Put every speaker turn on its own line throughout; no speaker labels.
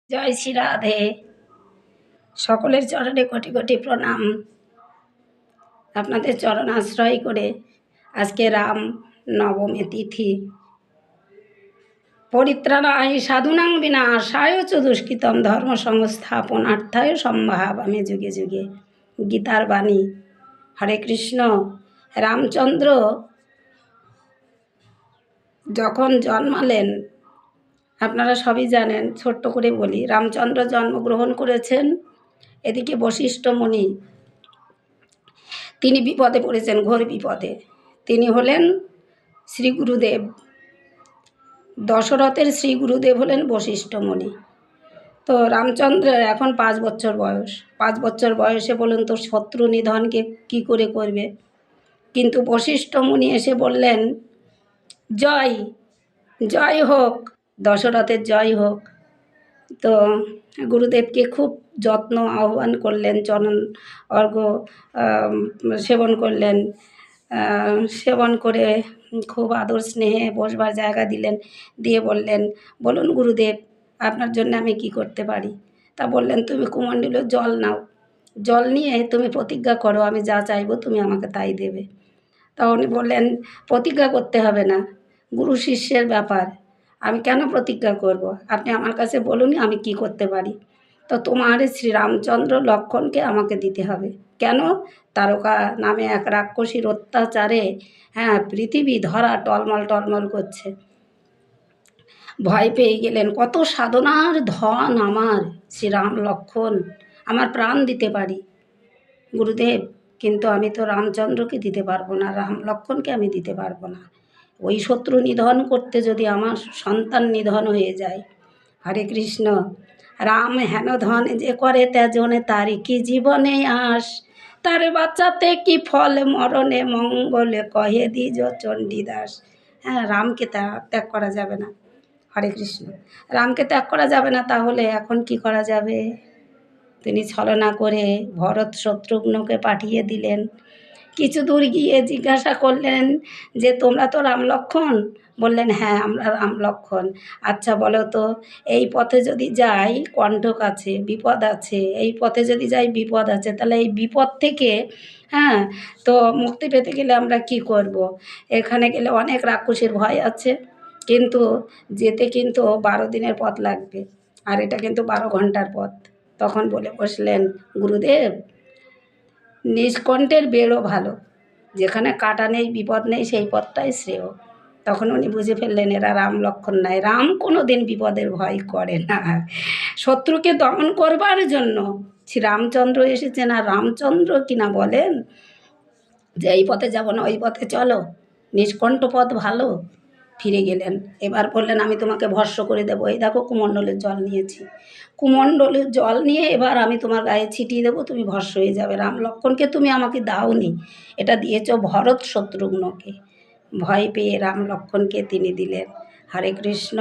জয় শ্রী রাধে। সকলের চরণে কোটি কোটি প্রণাম। আপনাদের চরণ আশ্রয় করে আজকে রাম নবমী তিথি। পরিত্রাণায় সাধুনাং বিনাশায় চ দুষ্কৃতম ধর্ম সংস্থাপনার্থায় সম্ভাবামি যুগে যুগে। গীতার বাণী। হরে কৃষ্ণ। রামচন্দ্র যখন জন্মালেন আপনারা সবই জানেন, ছোট্ট করে বলি। রামচন্দ্র জন্মগ্রহণ করেছেন, এদিকে বশিষ্ঠ মুনি তিনি বিপদে পড়েছেন, ঘোর বিপদে। তিনি হলেন শ্রী গুরুদেব। দশরথের শ্রী গুরুদেব হলেন বশিষ্ঠ মুনি। তো রামচন্দ্রের এখন 5 বছর বয়স। 5 বছর বয়সে বলুন তো শত্রু নিধনকে কী করে করবে? কিন্তু বশিষ্ঠ মুনি এসে বললেন, জয় জয় হোক, দশরথের জয় হোক। তো গুরুদেবকে খুব যত্ন আহ্বান করলেন, চরণ অর্ঘ্য সেবন করলেন। সেবন করে খুব আদর স্নেহে বসবার জায়গা দিলেন, দিয়ে বললেন, বলুন গুরুদেব, আপনার জন্য আমি কি করতে পারি? তা বললেন, তুমি কুমণ্ডলে জল নাও, জল নিয়ে তুমি প্রতিজ্ঞা করো, আমি যা চাইবো তুমি আমাকে তাই দেবে। তা উনি বললেন, প্রতিজ্ঞা করতে হবে না, গুরু শিষ্যের ব্যাপার, আমি কেন প্রতিজ্ঞা করব? আপনি আমার কাছে বলুন আমি কি করতে পারি। তো তোমার শ্রীরামচন্দ্র লক্ষণকে আমাকে দিতে হবে। কেন? তারকা নামে এক রাক্ষসীর অত্যাচারে পৃথিবী ধরা টলমল টলমল করছে। ভয় পেয়ে গেলেন, কত সাধনার ধন আমার শ্রীরাম লক্ষণ, আমার প্রাণ দিতে পারি গুরুদেব, কিন্তু আমি তো রামচন্দ্রকে দিতে পারবো না, রাম লক্ষণকে আমি দিতে পারবো না। ওই শত্রু নিধন করতে যদি আমার সন্তান নিধন হয়ে যায়। হরে কৃষ্ণ। রাম হেন ধন যে করে তেজনে তারি কি জীবনে আস, তার বাচ্চাতে কি ফল মরণে মঙ্গলে কহে দ্বিজ চণ্ডীদাস। রামকে ত্যাগ করা যাবে না। হরে কৃষ্ণ। রামকে ত্যাগ করা যাবে না, তাহলে এখন কি করা যাবে? তিনি ছলনা করে ভরত শত্রুঘ্নকে পাঠিয়ে দিলেন। কিছু দূর গিয়ে জিজ্ঞাসা করলেন যে তোমরা তো রাম লক্ষণ? বললেন, হ্যাঁ আমরা রাম লক্ষণ। আচ্ছা বলো তো, এই পথে যদি যাই কণ্টক আছে, বিপদ আছে, এই পথে যদি যাই বিপদ আছে, তাহলে এই বিপদ থেকে তো মুক্তি পেতে গেলে আমরা কি করব? এখানে গেলে অনেক রাক্ষসের ভয় আছে, কিন্তু যেতে কিন্তু 12 দিনের পথ লাগবে, আর এটা কিন্তু 12 ঘন্টার পথ। তখন বলে বসলেন, গুরুদেব, নিষ্কণ্ঠের বেরো ভালো, যেখানে কাটা নেই বিপদ নেই সেই পথটাই শ্রেয়। তখন উনি বুঝে ফেললেন এরা রাম লক্ষণ নাই। রাম কোনো দিন বিপদের ভয় করে না। শত্রুকে দমন করবার জন্য শ্রীরামচন্দ্র এসেছেন, আর রামচন্দ্র কিনা বলেন যে এই পথে যাব না, ওই পথে চলো, নিষ্কণ্ঠ পথ ভালো। ফিরে গেলেন। এবার বললেন, আমি তোমাকে ভস্য করে দেবো, এই দেখো কুমণ্ডলের জল নিয়েছি, কুমণ্ডলের জল নিয়ে এবার আমি তোমার গায়ে ছিটিয়ে দেবো, তুমি ভস্য হয়ে যাবে। রাম লক্ষণকে তুমি আমাকে দাওনি, এটা দিয়েছ ভরত শত্রুঘ্নকে। ভয় পেয়ে রাম লক্ষণকে তিনি দিলেন। হরে কৃষ্ণ।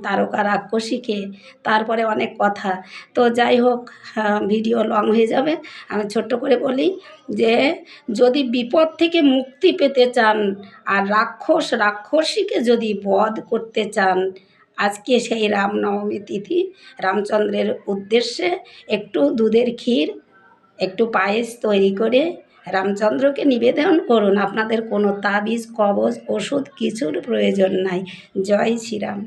তারকা রাক্ষসীকে, তারপরে অনেক কথা। তো যাই হোক, ভিডিও লং হয়ে যাবে, আমি ছোট্ট করে বলি যে যদি বিপদ থেকে মুক্তি পেতে চান আর রাক্ষসীকে যদি বধ করতে চান, আজকে সেই রামনবমী তিথি রামচন্দ্রের উদ্দেশ্যে একটু দুধের ক্ষীর, একটু পায়েস তৈরি করে রামচন্দ্রকে নিবেদন করুন। আপনাদের কোনো তাবিজ কবজ ওষুধ কিছুর প্রয়োজন নাই। জয় শ্রীরাম।